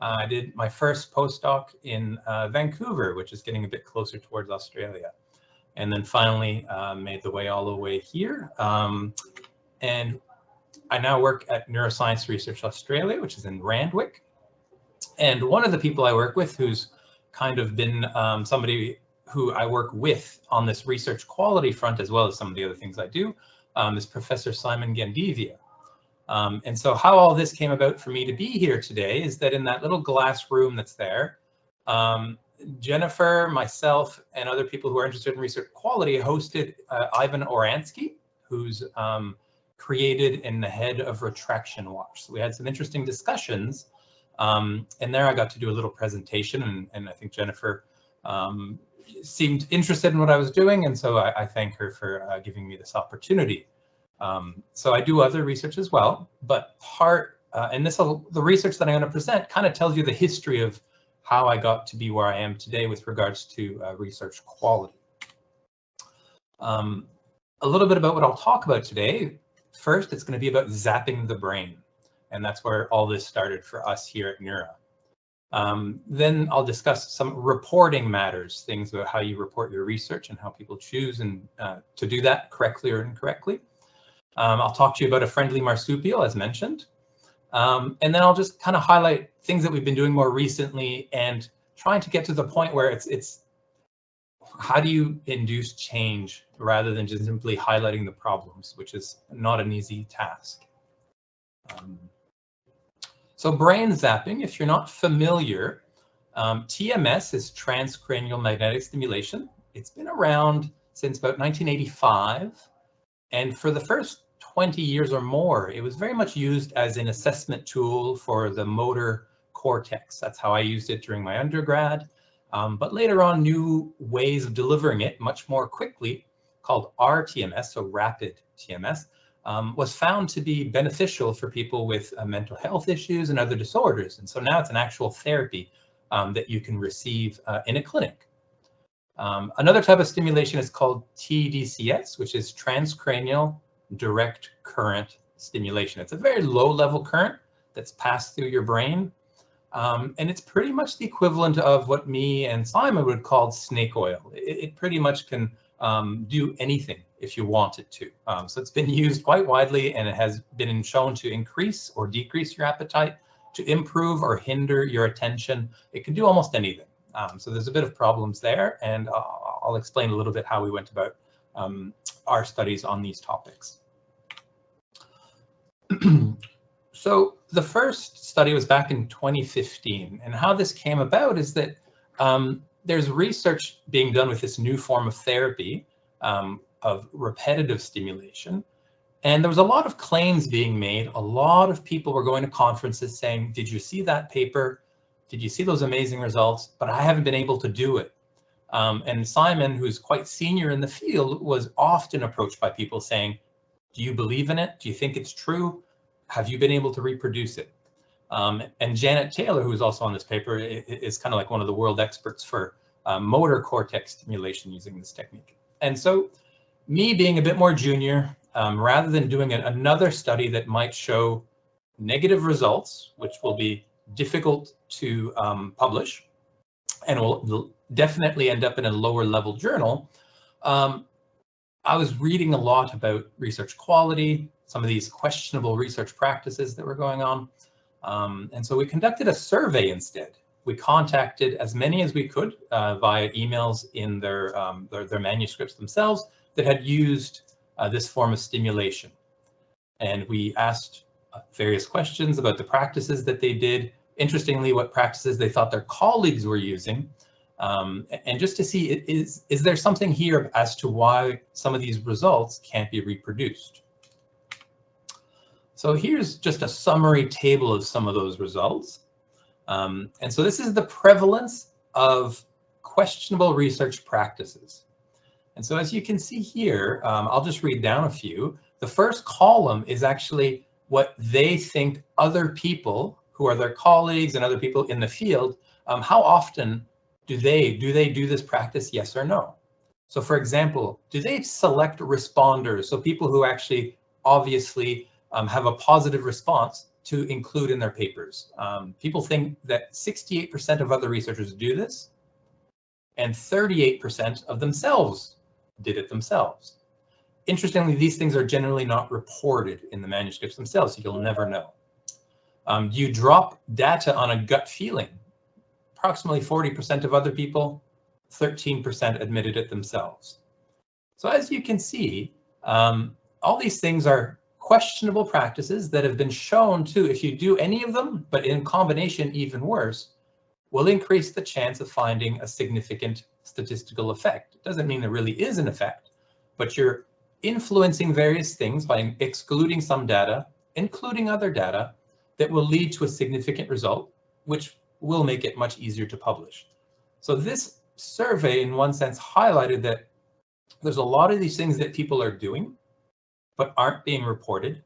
I did my first postdoc in Vancouver, which is getting a bit closer towards Australia. And then finally made the way all the way here. And I now work at Neuroscience Research Australia, which is in Randwick. And one of the people I work with, who's kind of been somebody who I work with on this research quality front, as well as some of the other things I do, is Professor Simon Gandevia. And so how all this came about for me to be here today is that in that little glass room that's there, Jennifer, myself, and other people who are interested in research quality hosted Ivan Oransky, who's created and the head of Retraction Watch. So we had some interesting discussions, and there I got to do a little presentation, and I think Jennifer seemed interested in what I was doing, and so I thank her for giving me this opportunity. So I do other research as well, but the research that I'm going to present kind of tells you the history of how I got to be where I am today with regards to research quality. A little bit about what I'll talk about today. First, it's going to be about zapping the brain, and that's where all this started for us here at NeuRA. Then I'll discuss some reporting matters, things about how you report your research and how people choose and to do that correctly or incorrectly. I'll talk to you about a friendly marsupial, as mentioned. And then I'll just kind of highlight things that we've been doing more recently and trying to get to the point where it's how do you induce change rather than just simply highlighting the problems, which is not an easy task. So brain zapping, if you're not familiar, TMS is transcranial magnetic stimulation. It's been around since about 1985. And for the first 20 years or more, it was very much used as an assessment tool for the motor cortex. That's how I used it during my undergrad. But later on, new ways of delivering it much more quickly, called RTMS, so rapid TMS, was found to be beneficial for people with mental health issues and other disorders. And so now it's an actual therapy that you can receive in a clinic. Another type of stimulation is called TDCS, which is transcranial direct current stimulation. It's a very low level current that's passed through your brain. And it's pretty much the equivalent of what me and Simon would call snake oil. It pretty much can do anything if you want it to. So it's been used quite widely, and it has been shown to increase or decrease your appetite, to improve or hinder your attention. It can do almost anything. So there's a bit of problems there, and I'll explain a little bit how we went about our studies on these topics. So the first study was back in 2015, and how this came about is that there's research being done with this new form of therapy of repetitive stimulation, and there was a lot of claims being made. A lot of people were going to conferences saying, did you see that paper? Did you see those amazing results? But I haven't been able to do it. And Simon, who's quite senior in the field, was often approached by people saying, do you believe in it? Do you think it's true? Have you been able to reproduce it? And Janet Taylor, who's also on this paper, is kind of like one of the world experts for motor cortex stimulation using this technique. And so me being a bit more junior, rather than doing another study that might show negative results, which will be difficult to publish and will definitely end up in a lower level journal, I was reading a lot about research quality, some of these questionable research practices that were going on. And so we conducted a survey instead. We contacted as many as we could via emails in their manuscripts themselves that had used this form of stimulation. And we asked various questions about the practices that they did, interestingly, what practices they thought their colleagues were using, and just to see, is there something here as to why some of these results can't be reproduced. So here's just a summary table of some of those results. And so this is the prevalence of questionable research practices. And so as you can see here, I'll just read down a few. The first column is actually what they think other people who are their colleagues and other people in the field, how often do they do this practice, yes or no? So for example, do they select responders, so people who actually obviously have a positive response to include in their papers. People think that 68% of other researchers do this, and 38% of themselves did it themselves. Interestingly, these things are generally not reported in the manuscripts themselves, so you'll never know. You drop data on a gut feeling. Approximately 40% of other people, 13% admitted it themselves. So as you can see, all these things are questionable practices that have been shown to, if you do any of them, but in combination even worse, will increase the chance of finding a significant statistical effect. It doesn't mean there really is an effect, but you're influencing various things by excluding some data, including other data, that will lead to a significant result, which will make it much easier to publish. So this survey, in one sense, highlighted that there's a lot of these things that people are doing, but aren't being reported.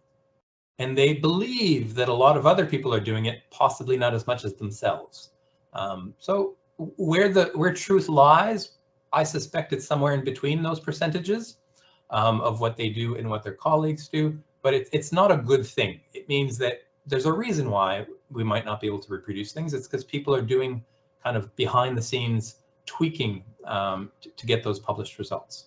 And they believe that a lot of other people are doing it, possibly not as much as themselves. So where truth lies, I suspect it's somewhere in between those percentages of what they do and what their colleagues do, but it's not a good thing. It means that there's a reason why we might not be able to reproduce things. It's because people are doing kind of behind the scenes tweaking to get those published results.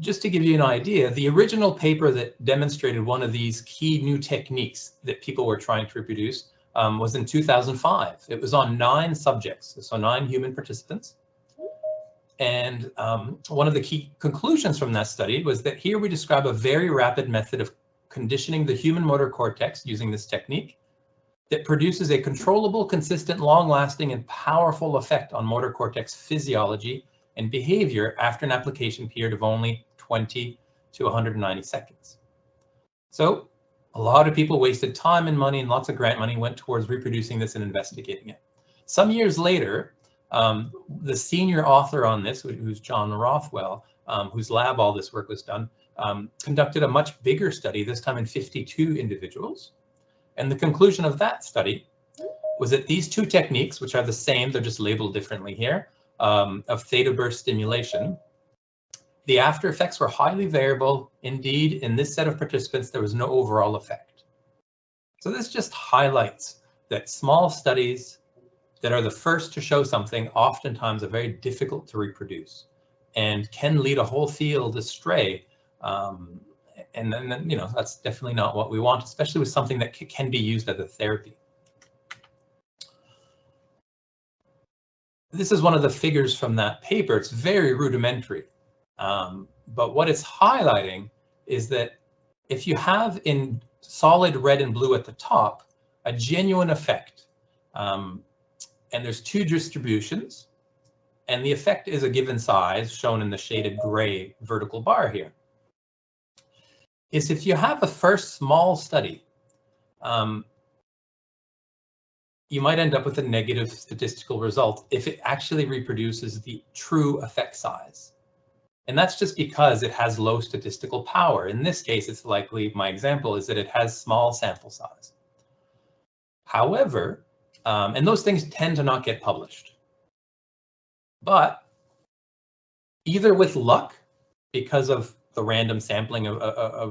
Just to give you an idea, the original paper that demonstrated one of these key new techniques that people were trying to reproduce was in 2005. It was on 9 subjects, so 9 human participants. And one of the key conclusions from that study was that here we describe a very rapid method of conditioning the human motor cortex using this technique that produces a controllable, consistent, long-lasting, and powerful effect on motor cortex physiology and behavior after an application period of only 20 to 190 seconds. So a lot of people wasted time and money, and lots of grant money went towards reproducing this and investigating it. Some years later, the senior author on this, who's John Rothwell, whose lab all this work was done, conducted a much bigger study, this time in 52 individuals. And the conclusion of that study was that these 2 techniques, which are the same, they're just labeled differently here, of theta burst stimulation, the after effects were highly variable. Indeed, in this set of participants, there was no overall effect. So this just highlights that small studies that are the first to show something oftentimes are very difficult to reproduce and can lead a whole field astray. And then, you know, that's definitely not what we want, especially with something that can be used as a therapy. This is one of the figures from that paper. It's very rudimentary. But what it's highlighting is that if you have in solid red and blue at the top, a genuine effect, and there's 2 distributions, and the effect is a given size shown in the shaded gray vertical bar here, is if you have a first small study, you might end up with a negative statistical result if it actually reproduces the true effect size. And that's just because it has low statistical power. In this case, it's likely, my example is that it has small sample size. However, and those things tend to not get published. But either with luck, because of the random sampling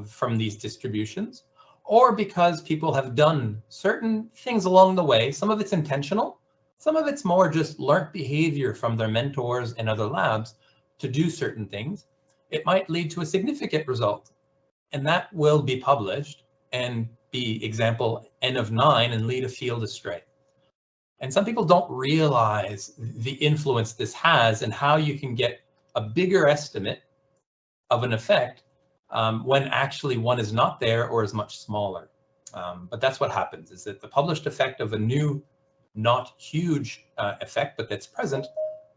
from these distributions, or because people have done certain things along the way, some of it's intentional, some of it's more just learned behavior from their mentors and other labs to do certain things, it might lead to a significant result. And that will be published and be example N of 9 and lead a field astray. And some people don't realize the influence this has and how you can get a bigger estimate of an effect when actually one is not there or is much smaller. But that's what happens, is that the published effect of a new, not huge effect, but that's present,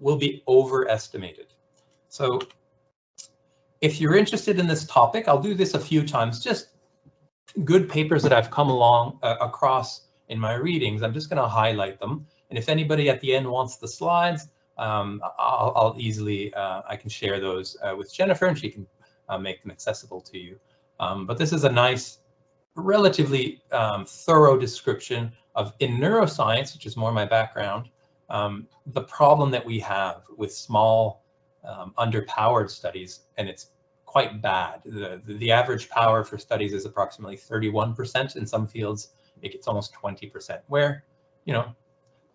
will be overestimated. So if you're interested in this topic, I'll do this a few times, just good papers that I've come along across in my readings. I'm just going to highlight them. And if anybody at the end wants the slides, I'll easily, I can share those with Jennifer and she can make them accessible to you. But this is a nice, relatively thorough description of, in neuroscience, which is more my background, the problem that we have with small, underpowered studies, and it's quite bad. The average power for studies is approximately 31%. In some fields, it gets almost 20%, where, you know,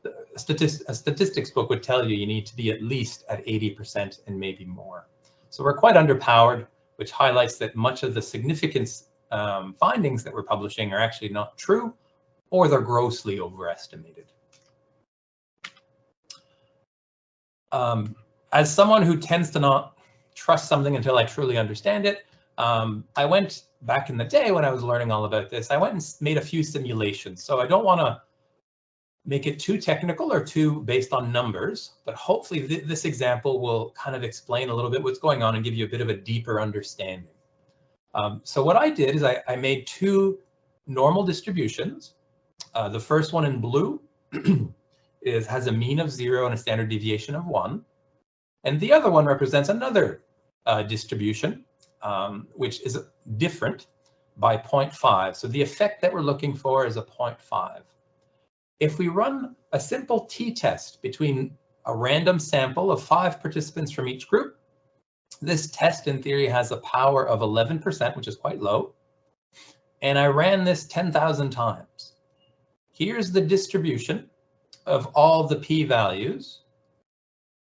a statistics book would tell you need to be at least at 80% and maybe more. So we're quite underpowered, which highlights that much of the significance findings that we're publishing are actually not true, or they're grossly overestimated. As someone who tends to not trust something until I truly understand it, I went back in the day when I was learning all about this, I went and made a few simulations. So I don't want to make it too technical or too based on numbers, but hopefully this example will kind of explain a little bit what's going on and give you a bit of a deeper understanding. So what I did is I made two normal distributions. The first one in blue has a mean of 0 and a standard deviation of 1. And the other one represents another distribution, which is different by 0.5. So the effect that we're looking for is a 0.5. If we run a simple t-test between a random sample of 5 participants from each group, this test in theory has a power of 11%, which is quite low. And I ran this 10,000 times. Here's the distribution of all the p-values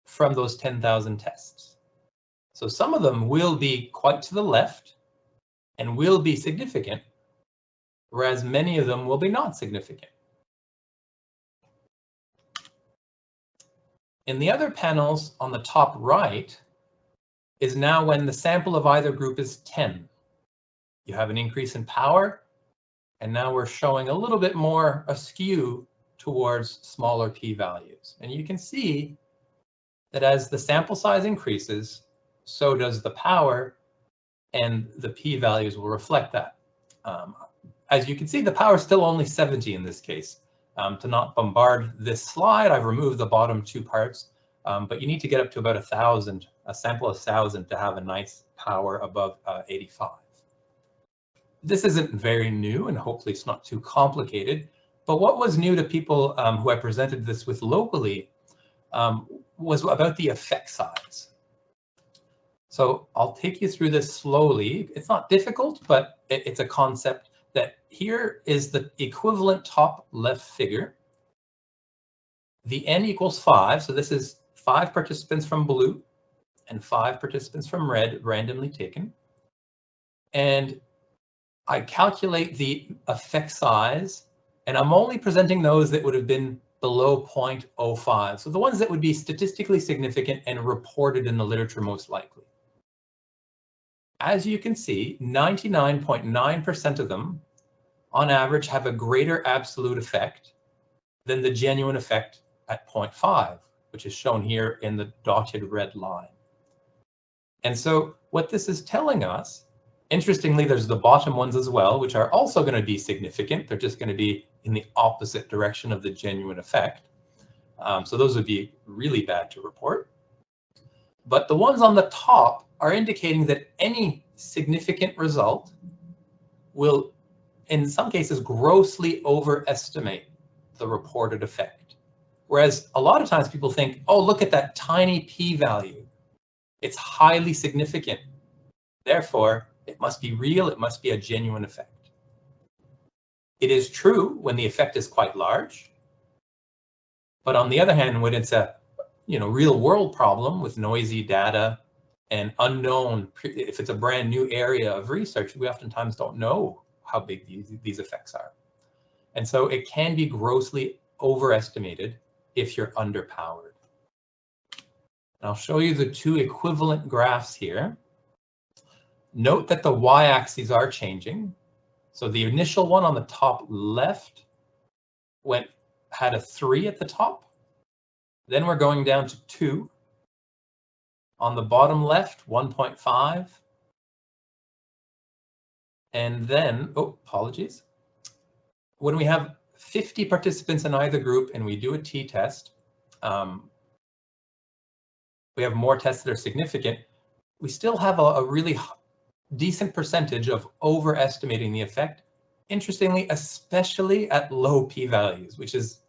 from those 10,000 tests. So some of them will be quite to the left and will be significant, whereas many of them will be not significant. In the other panels on the top right is now when the sample of either group is 10. You have an increase in power, and now we're showing a little bit more askew towards smaller p-values. And you can see that as the sample size increases, so does the power, and the p-values will reflect that. As you can see, the power is still only 70 in this case. To not bombard this slide, I've removed the bottom 2 parts, but you need to get up to about 1,000, a sample of 1,000 to have a nice power above 85. This isn't very new, and hopefully it's not too complicated, but what was new to people who I presented this with locally was about the effect size. So I'll take you through this slowly. It's not difficult, but it's a concept that here is the equivalent top left figure. The n equals 5, so this is 5 participants from blue and 5 participants from red, randomly taken. And I calculate the effect size, and I'm only presenting those that would have been below 0.05. So the ones that would be statistically significant and reported in the literature most likely. As you can see, 99.9% of them, on average, have a greater absolute effect than the genuine effect at 0.5, which is shown here in the dotted red line. And so what this is telling us, interestingly, there's the bottom ones as well, which are also going to be significant. They're just going to be in the opposite direction of the genuine effect. So those would be really bad to report. But the ones on the top are indicating that any significant result will, in some cases, grossly overestimate the reported effect. Whereas a lot of times people think, oh, look at that tiny p-value. It's highly significant. Therefore, it must be real. It must be a genuine effect. It is true when the effect is quite large. But on the other hand, when it's a real world problem with noisy data and unknown, if it's a brand new area of research, we oftentimes don't know how big these effects are. And so it can be grossly overestimated if you're underpowered. And I'll show you the 2 equivalent graphs here. Note that the y-axes are changing. So the initial one on the top left had a 3 at the top. Then we're going down to 2. On the bottom left, 1.5. And then, oh, apologies. When we have 50 participants in either group and we do a t-test, we have more tests that are significant. We still have a really decent percentage of overestimating the effect. Interestingly, especially at low p-values, which is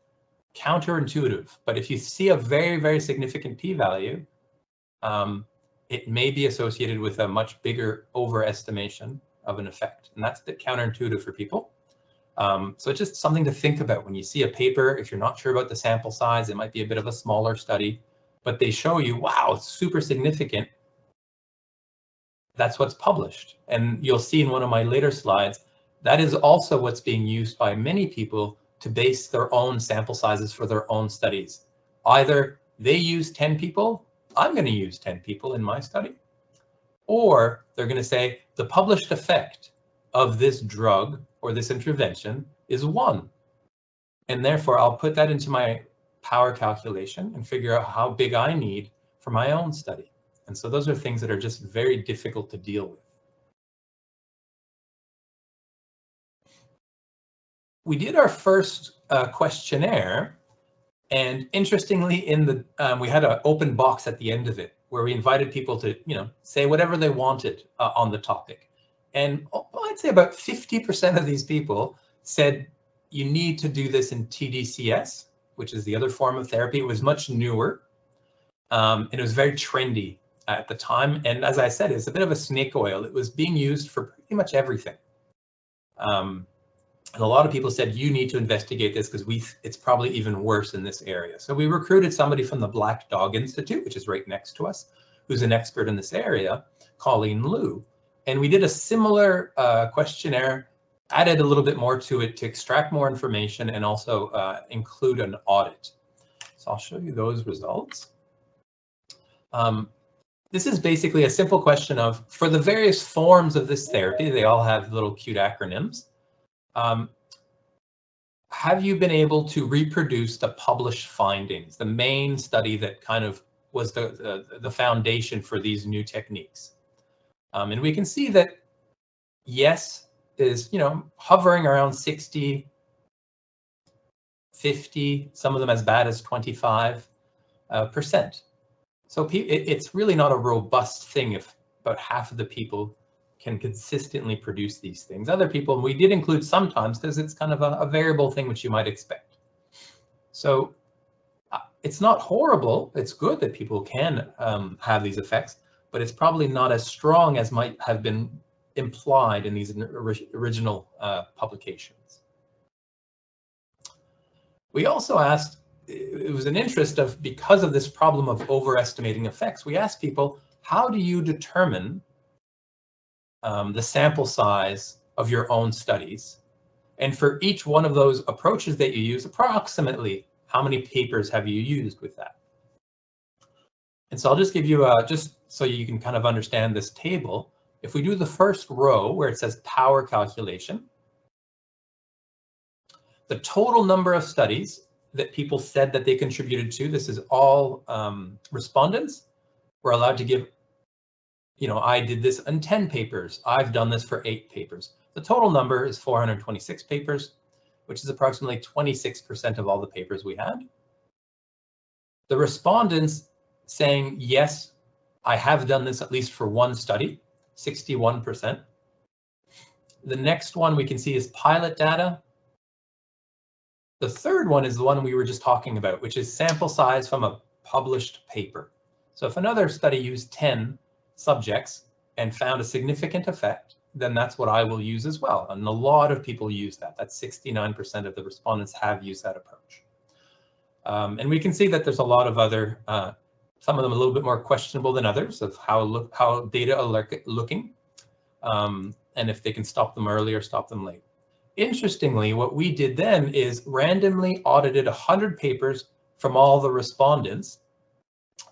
counterintuitive. But if you see a very, very significant p-value, it may be associated with a much bigger overestimation of an effect. And that's a bit counterintuitive for people. So it's just something to think about when you see a paper. If you're not sure about the sample size, it might be a bit of a smaller study, but they show you, wow, it's super significant. That's what's published. And you'll see in one of my later slides, that is also what's being used by many people to base their own sample sizes for their own studies. Either they use 10 people, I'm going to use 10 people in my study, or they're going to say the published effect of this drug or this intervention is 1. And therefore, I'll put that into my power calculation and figure out how big I need for my own study. And so those are things that are just very difficult to deal with. We did our first questionnaire, and interestingly, we had an open box at the end of it where we invited people to, say whatever they wanted on the topic. And I'd say about 50% of these people said you need to do this in TDCS, which is the other form of therapy. It was much newer, and it was very trendy at the time. And as I said, it's a bit of a snake oil. It was being used for pretty much everything. And a lot of people said, you need to investigate this because it's probably even worse in this area. So we recruited somebody from the Black Dog Institute, which is right next to us, who's an expert in this area, Colleen Liu. And we did a similar questionnaire, added a little bit more to it to extract more information and also include an audit. So I'll show you those results. This is basically a simple question of, for the various forms of this therapy, they all have little cute acronyms. Have you been able to reproduce the published findings, the main study that kind of was the foundation for these new techniques? And we can see that yes is, hovering around 60, 50, some of them as bad as 25%. So it's really not a robust thing if about half of the people can consistently produce these things. Other people, and we did include sometimes because it's kind of a variable thing which you might expect. So it's not horrible. It's good that people can have these effects, but it's probably not as strong as might have been implied in these original publications. We also asked, it was an interest of, because of this problem of overestimating effects, we asked people, how do you determine the sample size of your own studies? And for each one of those approaches that you use, approximately how many papers have you used with that? And so I'll just give you just so you can kind of understand this table. If we do the first row where it says power calculation, the total number of studies that people said that they contributed to, this is all respondents, were allowed to give, I did this in 10 papers. I've done this for 8 papers. The total number is 426 papers, which is approximately 26% of all the papers we had. The respondents saying, yes, I have done this at least for one study, 61%. The next one we can see is pilot data. The third one is the one we were just talking about, which is sample size from a published paper. So if another study used 10 subjects and found a significant effect, then that's what I will use as well. And a lot of people use that. That's 69% of the respondents have used that approach. And we can see that there's a lot of other, some of them a little bit more questionable than others, of how data are looking, and if they can stop them early or stop them late. Interestingly, what we did then is randomly audited 100 papers from all the respondents.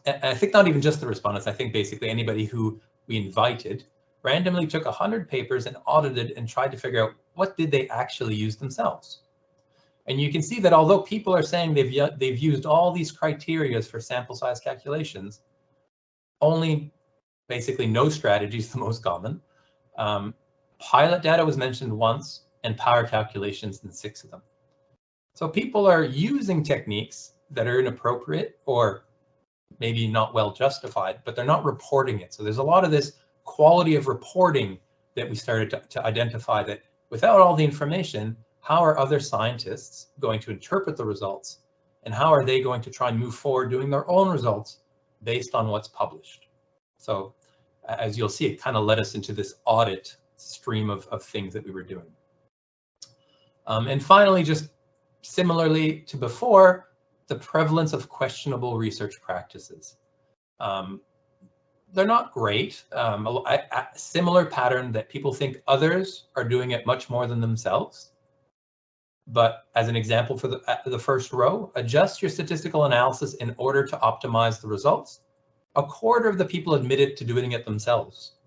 And I think not even just the respondents, I think basically anybody who we invited, randomly took 100 papers and audited and tried to figure out what did they actually use themselves. And you can see that although people are saying they've used all these criteria for sample size calculations, only basically no strategy is the most common. Pilot data was mentioned once, and power calculations in 6 of them. So people are using techniques that are inappropriate or maybe not well justified, but they're not reporting it. So there's a lot of this quality of reporting that we started to identify, that without all the information, how are other scientists going to interpret the results, and how are they going to try and move forward doing their own results based on what's published? So as you'll see, it kind of led us into this audit stream of things that we were doing. And finally, just similarly to before, the prevalence of questionable research practices. They're not great. A similar pattern that people think others are doing it much more than themselves. But as an example for the first row, adjust your statistical analysis in order to optimize the results. A quarter of the people admitted to doing it themselves.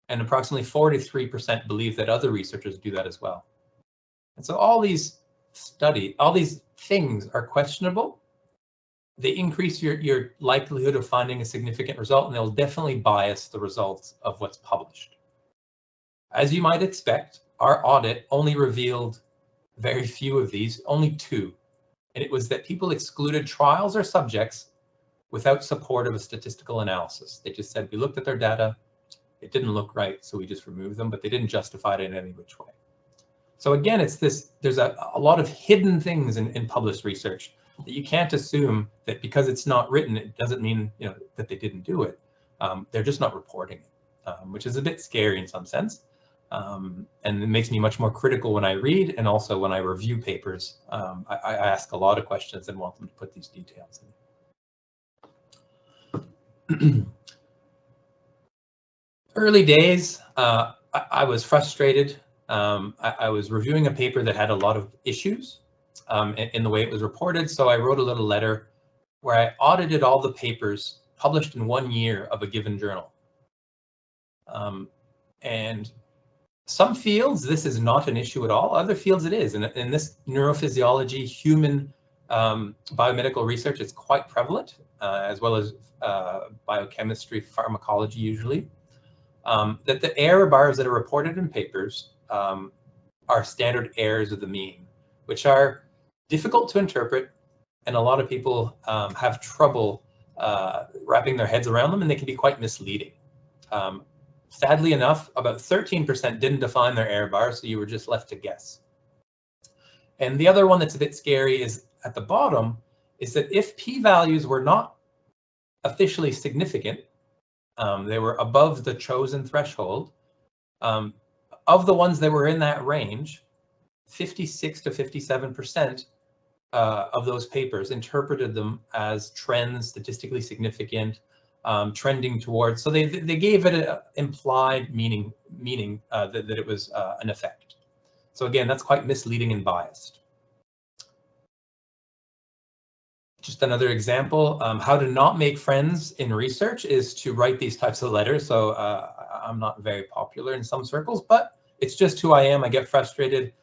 And approximately 43% believe that other researchers do that as well. And so all these things are questionable. They increase your likelihood of finding a significant result, and they'll definitely bias the results of what's published. As you might expect, our audit only revealed very few of these, only 2. And it was that people excluded trials or subjects without support of a statistical analysis. They just said, we looked at their data, it didn't look right, so we just removed them, but they didn't justify it in any which way. So again, it's this, there's a lot of hidden things in published research that you can't assume that because it's not written, it doesn't mean that they didn't do it. They're just not reporting it, which is a bit scary in some sense. And it makes me much more critical when I read, and also when I review papers. I ask a lot of questions and want them to put these details in. Early days, I was frustrated. I was reviewing a paper that had a lot of issues in the way it was reported, so I wrote a little letter where I audited all the papers published in 1 year of a given journal. And some fields, this is not an issue at all. Other fields, it is. And in this neurophysiology, human biomedical research is quite prevalent, as well as biochemistry, pharmacology usually. That the error bars that are reported in papers are standard errors of the mean, which are difficult to interpret, and a lot of people have trouble wrapping their heads around them, and they can be quite misleading. Sadly enough, about 13% didn't define their error bar, so you were just left to guess. And the other one that's a bit scary is at the bottom, is that if p-values were not officially significant, they were above the chosen threshold, of the ones that were in that range, 56 to 57% of those papers interpreted them as trends, statistically significant, trending towards. So they gave it an implied meaning that it was an effect. So again, that's quite misleading and biased. Just another example, how to not make friends in research is to write these types of letters. So I'm not very popular in some circles, but it's just who I am. I get frustrated.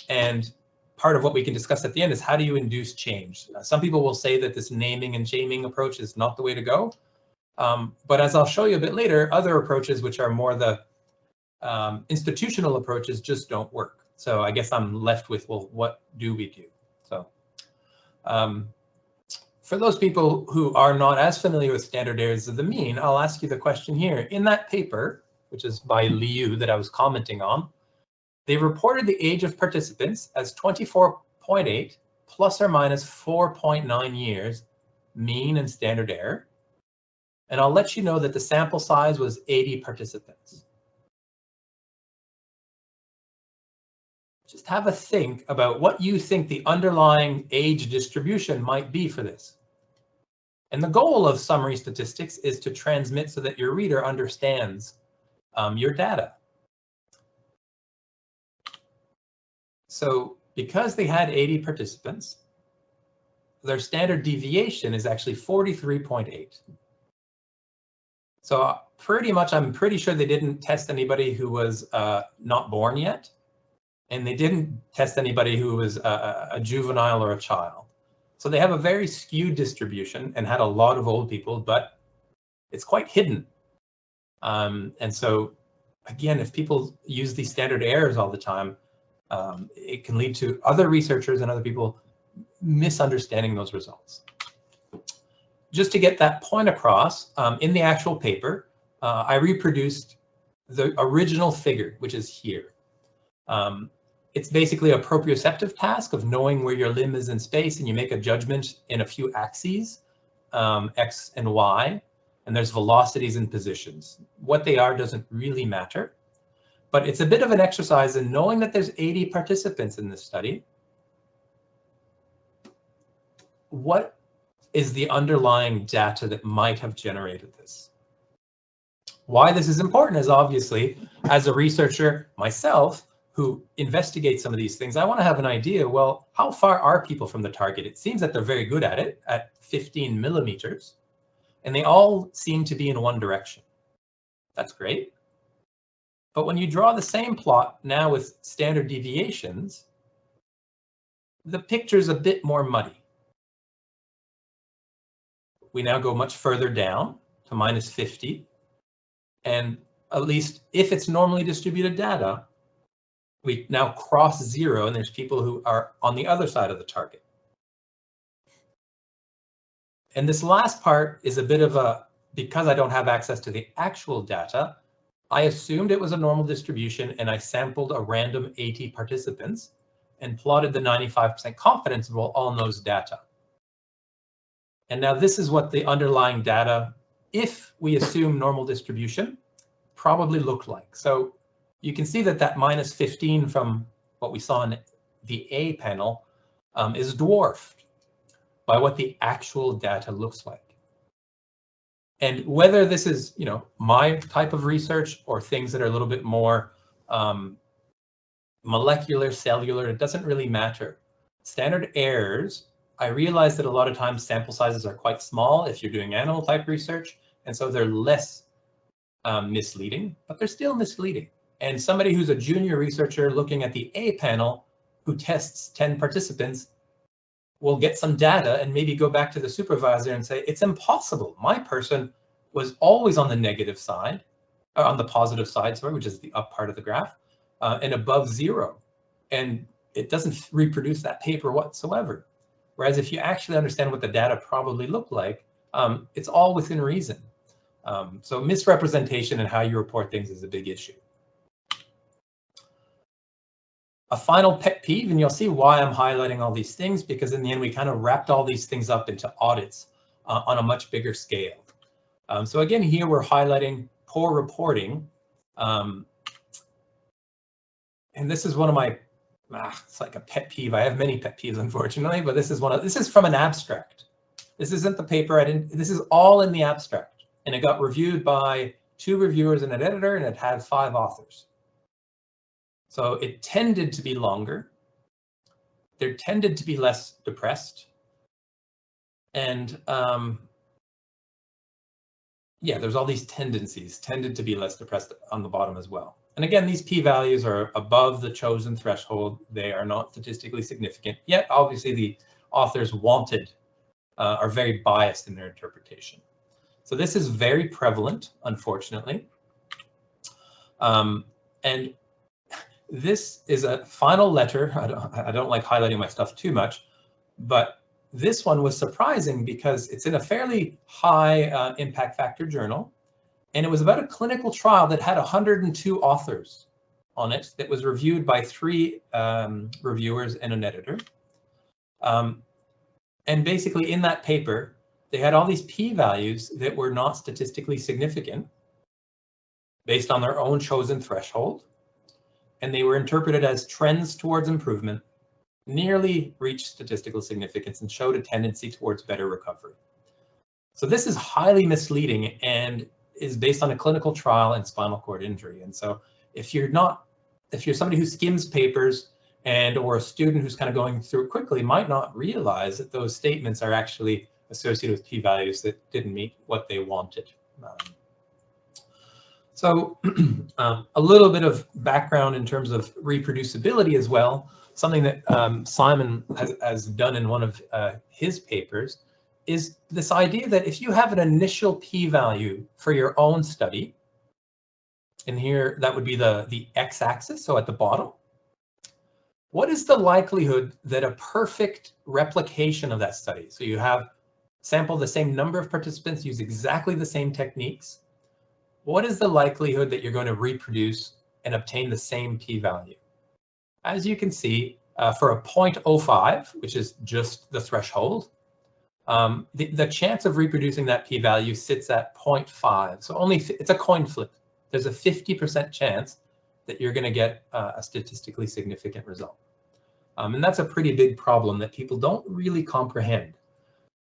And part of what we can discuss at the end is how do you induce change? Some people will say that this naming and shaming approach is not the way to go. But as I'll show you a bit later, other approaches, which are more the institutional approaches, just don't work. So I guess I'm left with, well, what do we do? So for those people who are not as familiar with standard errors of the mean, I'll ask you the question here. In that paper, which is by Liu that I was commenting on, they reported the age of participants as 24.8 plus or minus 4.9 years, mean and standard error. And I'll let you know that the sample size was 80 participants. Just have a think about what you think the underlying age distribution might be for this. And the goal of summary statistics is to transmit so that your reader understands your data. So because they had 80 participants, their standard deviation is actually 43.8. So pretty much, I'm pretty sure they didn't test anybody who was not born yet. And they didn't test anybody who was a juvenile or a child. So they have a very skewed distribution and had a lot of old people, but it's quite hidden. And so, again, if people use these standard errors all the time, it can lead to other researchers and other people misunderstanding those results. Just to get that point across, in the actual paper, I reproduced the original figure, which is here. It's basically a proprioceptive task of knowing where your limb is in space, and you make a judgment in a few axes, X and Y. and there's velocities and positions. What they are doesn't really matter, but it's a bit of an exercise in knowing that there's 80 participants in this study. What is the underlying data that might have generated this? Why this is important is obviously, as a researcher myself who investigates some of these things, I want to have an idea, well, how far are people from the target? It seems that they're very good at it, at 15 millimeters, and they all seem to be in one direction. That's great. But when you draw the same plot now with standard deviations, the picture's a bit more muddy. We now go much further down to minus 50. And at least if it's normally distributed data, we now cross 0, and there's people who are on the other side of the target. And this last part is a bit of a, because I don't have access to the actual data, I assumed it was a normal distribution, and I sampled a random 80 participants and plotted the 95% confidence interval on those data. And now this is what the underlying data, if we assume normal distribution, probably look like. So you can see that that minus 15 from what we saw in the A panel is dwarfed by what the actual data looks like. And whether this is, you know, my type of research or things that are a little bit more molecular, cellular, it doesn't really matter. Standard errors, I realize that a lot of times sample sizes are quite small if you're doing animal type research, and so they're less misleading, but they're still misleading. And somebody who's a junior researcher looking at the A panel who tests 10 participants will get some data and maybe go back to the supervisor and say, it's impossible. My person was always on the negative side, on the positive side, sorry, which is the up part of the graph, and above 0. And it doesn't reproduce that paper whatsoever. Whereas if you actually understand what the data probably look like, it's all within reason. So misrepresentation and how you report things is a big issue. A final pet peeve, and you'll see why I'm highlighting all these things, because in the end we kind of wrapped all these things up into audits on a much bigger scale. So again, here we're highlighting poor reporting. And this is one of my, it's like a pet peeve. I have many pet peeves, unfortunately, but this is one of, this is from an abstract. This isn't the paper, this is all in the abstract. And it got reviewed by 2 reviewers and an editor, and it had 5 authors. So it tended to be longer. There tended to be less depressed. And yeah, there's all these tendencies, tended to be less depressed on the bottom as well. And again, these p-values are above the chosen threshold. They are not statistically significant, yet obviously the authors wanted, are very biased in their interpretation. So this is very prevalent, unfortunately. And this is a final letter. I don't like highlighting my stuff too much, but this one was surprising because it's in a fairly high impact factor journal, and it was about a clinical trial that had 102 authors on it that was reviewed by 3 reviewers and an editor. And basically in that paper, they had all these p-values that were not statistically significant based on their own chosen threshold. And they were interpreted as trends towards improvement, nearly reached statistical significance, and showed a tendency towards better recovery. So this is highly misleading and is based on a clinical trial in spinal cord injury. And so if you're somebody who skims papers or a student who's kind of going through it quickly, might not realize that those statements are actually associated with p-values that didn't meet what they wanted. So a little bit of background in terms of reproducibility as well. Something that Simon has done in one of his papers is this idea that if you have an initial p-value for your own study, and here that would be the x-axis, so at the bottom, what is the likelihood that a perfect replication of that study, so you have sampled the same number of participants, use exactly the same techniques, what is the likelihood that you're going to reproduce and obtain the same p-value? As you can see, for a 0.05, which is just the threshold, the chance of reproducing that p-value sits at 0.5. So it's a coin flip. There's a 50% chance that you're going to get a statistically significant result. And that's a pretty big problem that people don't really comprehend.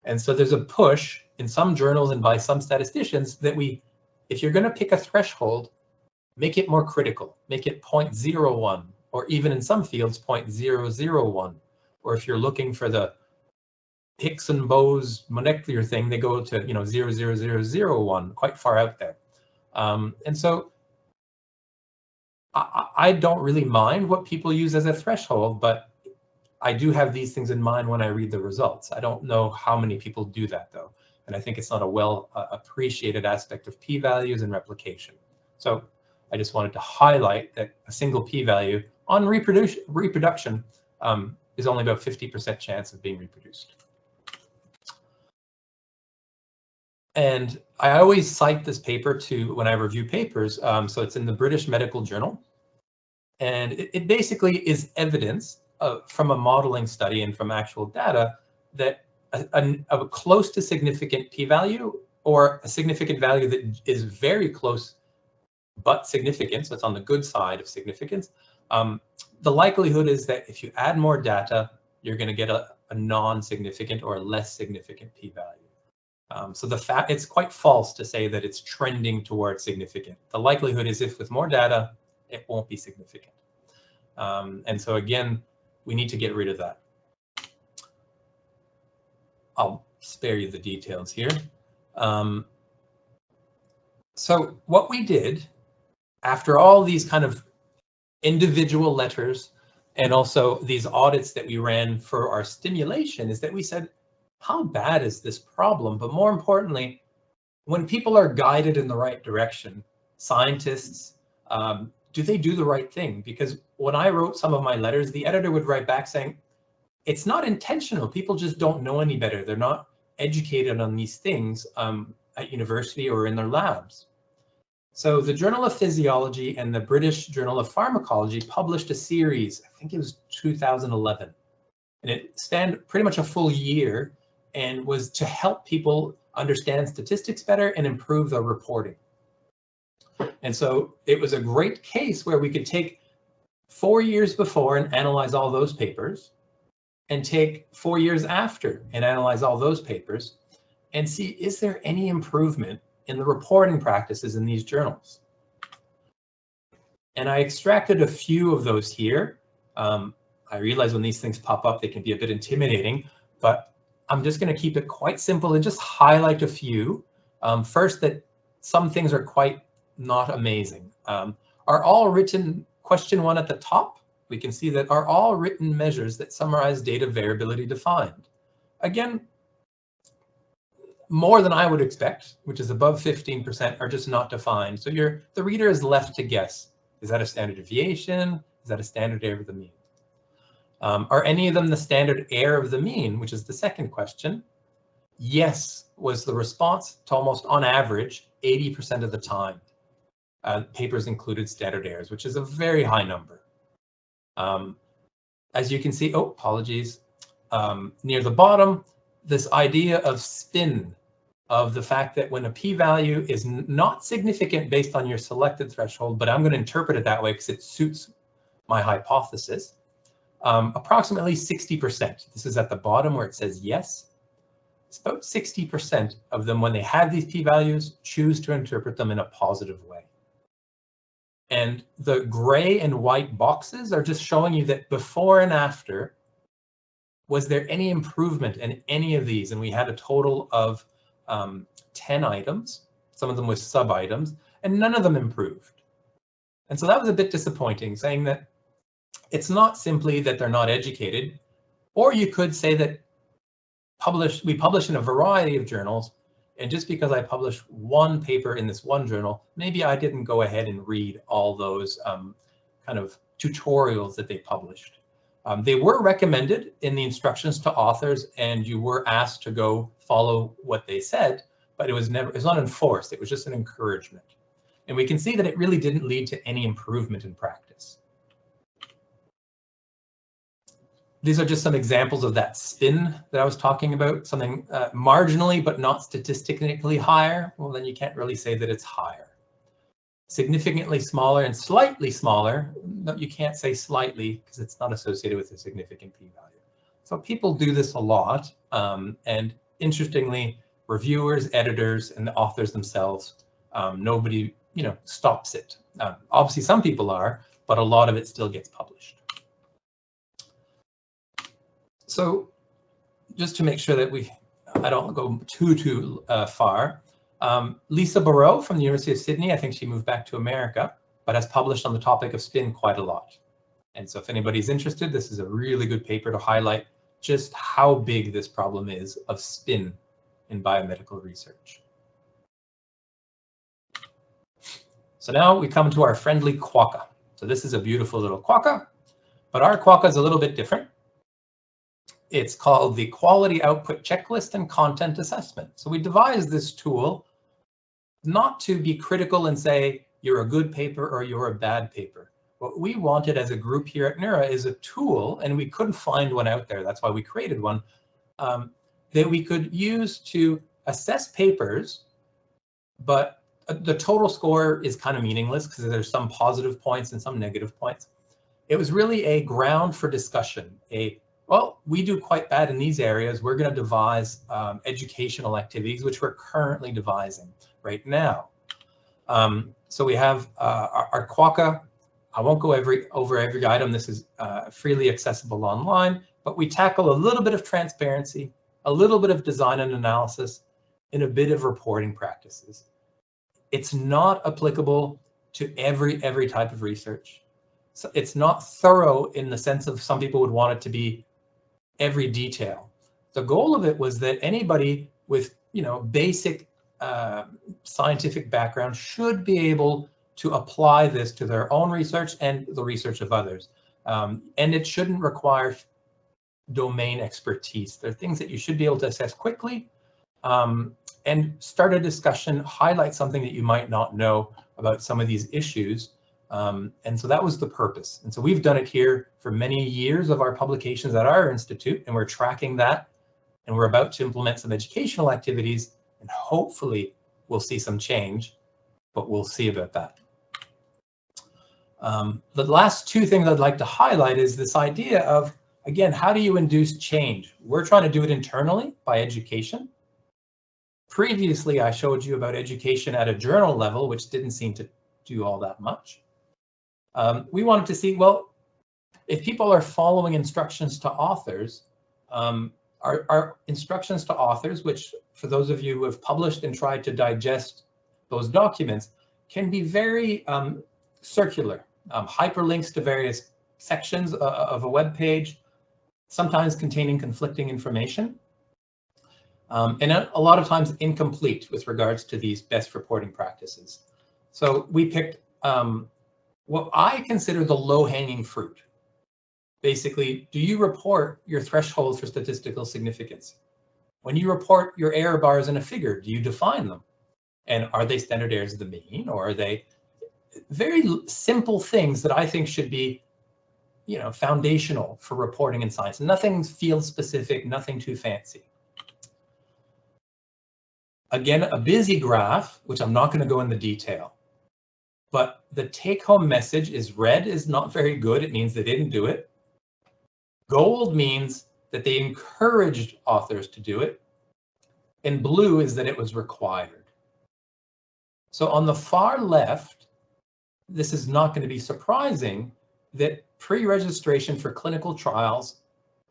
And so there's a push in some journals and by some statisticians that if you're going to pick a threshold, make it more critical, make it 0.01, or even in some fields, 0.001. Or if you're looking for the Higgs and Bose molecular thing, they go to 0.00001, quite far out there. And so I don't really mind what people use as a threshold, but I do have these things in mind when I read the results. I don't know how many people do that, though. And I think it's not a well appreciated aspect of p-values and replication. So I just wanted to highlight that a single p-value on reproduction is only about 50% chance of being reproduced. And I always cite this paper when I review papers. So it's in the British Medical Journal. And it basically is evidence from a modeling study and from actual data that a close to significant p-value, or a significant value that is very close but significant, so it's on the good side of significance, the likelihood is that if you add more data, you're going to get a non-significant or less significant p-value. So it's quite false to say that it's trending towards significant. The likelihood is if with more data, it won't be significant. And so again, we need to get rid of that. I'll spare you the details here. So what we did after all these kind of individual letters and also these audits that we ran for our stimulation is that we said, how bad is this problem? But more importantly, when people are guided in the right direction, scientists, do they do the right thing? Because when I wrote some of my letters, the editor would write back saying, it's not intentional. People just don't know any better. They're not educated on these things at university or in their labs. So the Journal of Physiology and the British Journal of Pharmacology published a series, I think it was 2011, and it spanned pretty much a full year and was to help people understand statistics better and improve their reporting. And so it was a great case where we could take 4 years before and analyze all those papers, and take 4 years after and analyze all those papers, and see, is there any improvement in the reporting practices in these journals? And I extracted a few of those here. I realize when these things pop up, they can be a bit intimidating, but I'm just going to keep it quite simple and just highlight a few. First, that some things are quite not amazing. Are all written, question 1 at the top, we can see that are all written measures that summarize data variability defined. Again, more than I would expect, which is above 15%, are just not defined. So the reader is left to guess. Is that a standard deviation? Is that a standard error of the mean? Are any of them the standard error of the mean, which is the second question? Yes, was the response to almost on average 80% of the time. Papers included standard errors, which is a very high number. As you can see, oh, apologies, near the bottom, this idea of spin, of the fact that when a p-value is not significant based on your selected threshold, but I'm going to interpret it that way because it suits my hypothesis, approximately 60%. This is at the bottom where it says yes. It's about 60% of them, when they have these p-values, choose to interpret them in a positive way. And the gray and white boxes are just showing you that before and after, was there any improvement in any of these? And we had a total of 10 items, some of them with sub-items, and none of them improved. And so that was a bit disappointing, saying that it's not simply that they're not educated, or you could say that we publish in a variety of journals, and just because I published one paper in this one journal, maybe I didn't go ahead and read all those kind of tutorials that they published. They were recommended in the instructions to authors, and you were asked to go follow what they said, but it was not enforced. It was just an encouragement. And we can see that it really didn't lead to any improvement in practice. These are just some examples of that spin that I was talking about, something marginally but not statistically higher. Well, then you can't really say that it's higher. Significantly smaller and slightly smaller, no, you can't say slightly because it's not associated with a significant p-value. So people do this a lot, and interestingly, reviewers, editors, and the authors themselves, nobody, stops it. Obviously, some people are, but a lot of it still gets published. So just to make sure that I don't go too far, Lisa Barreau from the University of Sydney, I think she moved back to America, but has published on the topic of spin quite a lot. And so if anybody's interested, this is a really good paper to highlight just how big this problem is of spin in biomedical research. So now we come to our friendly quokka. So this is a beautiful little quokka, but our quokka is a little bit different. It's called the Quality Output Checklist and Content Assessment. So we devised this tool not to be critical and say you're a good paper or you're a bad paper. What we wanted as a group here at NeuRA is a tool, and we couldn't find one out there, that's why we created one, that we could use to assess papers, but the total score is kind of meaningless because there's some positive points and some negative points. It was really a ground for discussion, well, we do quite bad in these areas. We're going to devise educational activities, which we're currently devising right now. So we have our quokka. I won't go over every item. This is freely accessible online, but we tackle a little bit of transparency, a little bit of design and analysis, and a bit of reporting practices. It's not applicable to every type of research. So it's not thorough in the sense of some people would want it to be every detail. The goal of it was that anybody with basic scientific background should be able to apply this to their own research and the research of others. And it shouldn't require domain expertise. There are things that you should be able to assess quickly and start a discussion, highlight something that you might not know about some of these issues. And so that was the purpose. And so we've done it here for many years of our publications at our institute, and we're tracking that, and we're about to implement some educational activities, and hopefully we'll see some change, but we'll see about that. The last two things I'd like to highlight is this idea of, again, how do you induce change? We're trying to do it internally by education. Previously, I showed you about education at a journal level, which didn't seem to do all that much. We wanted to see, well, if people are following instructions to authors, our instructions to authors, which for those of you who have published and tried to digest those documents, can be very circular, hyperlinks to various sections of a web page, sometimes containing conflicting information, and a lot of times incomplete with regards to these best reporting practices. So we picked what I consider the low-hanging fruit. Basically, do you report your thresholds for statistical significance? When you report your error bars in a figure, do you define them? And are they standard errors of the mean, or are they very simple things that I think should be, foundational for reporting in science? Nothing field specific, nothing too fancy. Again, a busy graph, which I'm not going to go into detail. But the take-home message is red is not very good. It means they didn't do it. Gold means that they encouraged authors to do it. And blue is that it was required. So on the far left, this is not going to be surprising that pre-registration for clinical trials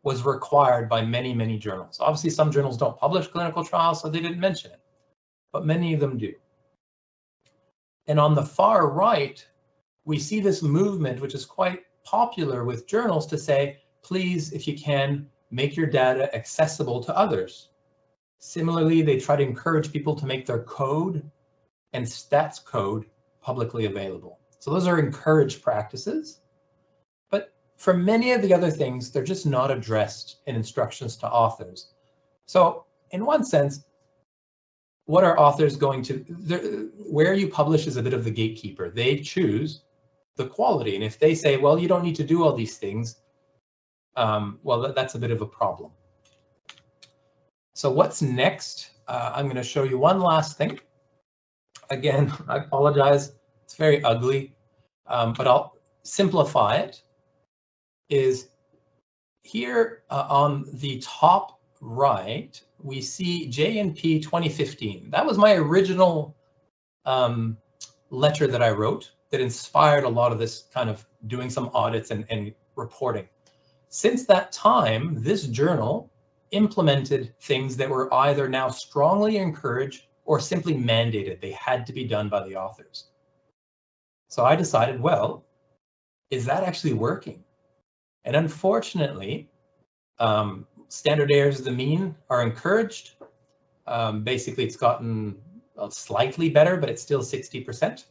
was required by many, many journals. Obviously, some journals don't publish clinical trials, so they didn't mention it, but many of them do. And on the far right, we see this movement, which is quite popular with journals, to say, please, if you can, make your data accessible to others. Similarly, they try to encourage people to make their code and stats code publicly available. So those are encouraged practices. But for many of the other things, they're just not addressed in instructions to authors. So in one sense, what are authors going to, where you publish is a bit of the gatekeeper. They choose the quality. And if they say, well, you don't need to do all these things, well, that's a bit of a problem. So what's next? I'm going to show you one last thing. Again, I apologize. It's very ugly, but I'll simplify it. Is here on the top right, we see JNP 2015. That was my original letter that I wrote that inspired a lot of this kind of doing some audits and reporting. Since that time, this journal implemented things that were either now strongly encouraged or simply mandated. They had to be done by the authors. So I decided, well, is that actually working? And unfortunately, standard errors of the mean are encouraged. Basically, it's gotten slightly better, but it's still 60%.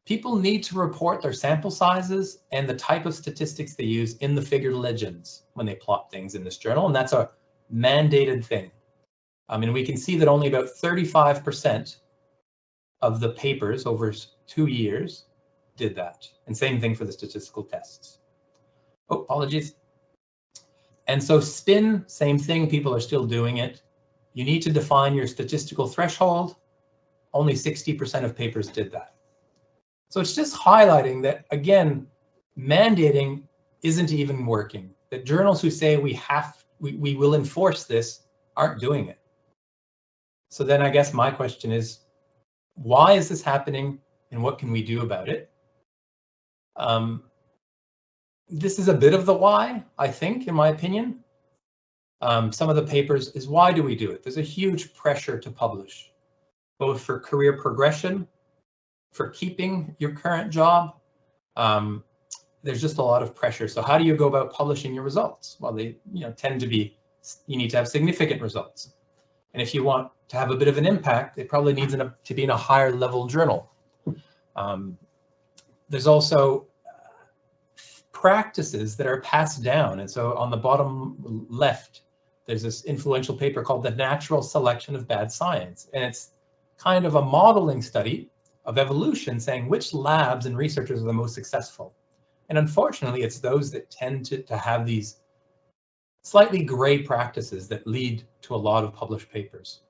People need to report their sample sizes and the type of statistics they use in the figure legends when they plot things in this journal, and that's a mandated thing. And we can see that only about 35% of the papers over 2 years did that, and same thing for the statistical tests. Oh, apologies. And so SPIN, same thing, people are still doing it. You need to define your statistical threshold. Only 60% of papers did that. So it's just highlighting that, again, mandating isn't even working. That journals who say we will enforce this aren't doing it. So then I guess my question is, why is this happening and what can we do about it? This is a bit of the why, I think, in my opinion. Some of the papers is why do we do it? There's a huge pressure to publish, both for career progression, for keeping your current job. There's just a lot of pressure. So how do you go about publishing your results? Well, they tend to be, you need to have significant results. And if you want to have a bit of an impact, it probably needs to be in a higher level journal. There's also practices that are passed down. And so on the bottom left, there's this influential paper called The Natural Selection of Bad Science. And it's kind of a modeling study of evolution saying which labs and researchers are the most successful. And unfortunately, it's those that tend to have these slightly gray practices that lead to a lot of published papers.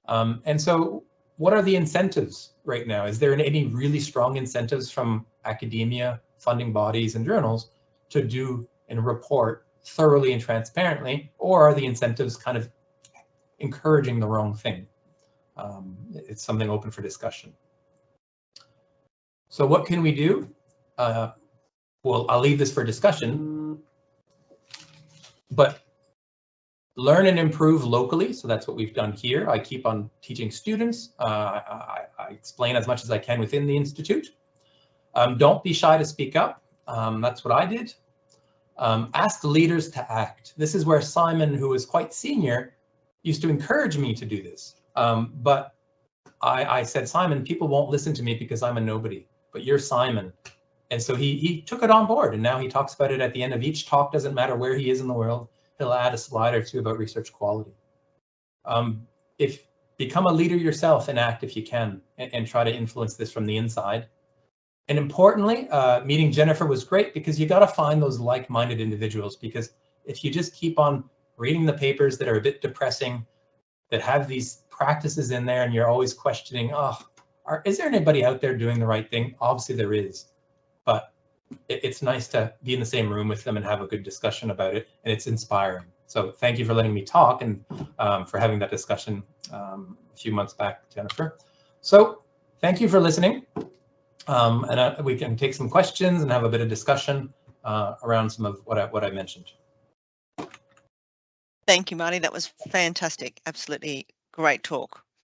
And so what are the incentives right now? Is there any really strong incentives from academia, funding bodies, and journals to do and report thoroughly and transparently, or are the incentives kind of encouraging the wrong thing? It's something open for discussion. So what can we do? Well, I'll leave this for discussion, but learn and improve locally. So that's what we've done here. I keep on teaching students. I explain as much as I can within the Institute. Don't be shy to speak up. That's what I did. Ask leaders to act. This is where Simon, who was quite senior, used to encourage me to do this. But I said, Simon, people won't listen to me because I'm a nobody, but you're Simon. And so he took it on board, and now he talks about it at the end of each talk. Doesn't matter where he is in the world, he'll add a slide or two about research quality. Become a leader yourself and act if you can, and try to influence this from the inside. And importantly, meeting Jennifer was great because you got to find those like-minded individuals, because if you just keep on reading the papers that are a bit depressing, that have these practices in there, and you're always questioning, is there anybody out there doing the right thing? Obviously there is, but it's nice to be in the same room with them and have a good discussion about it, and it's inspiring. So thank you for letting me talk and for having that discussion a few months back, Jennifer. So thank you for listening. And we can take some questions and have a bit of discussion around some of what I mentioned. Thank you, Marty. That was fantastic. Absolutely great talk.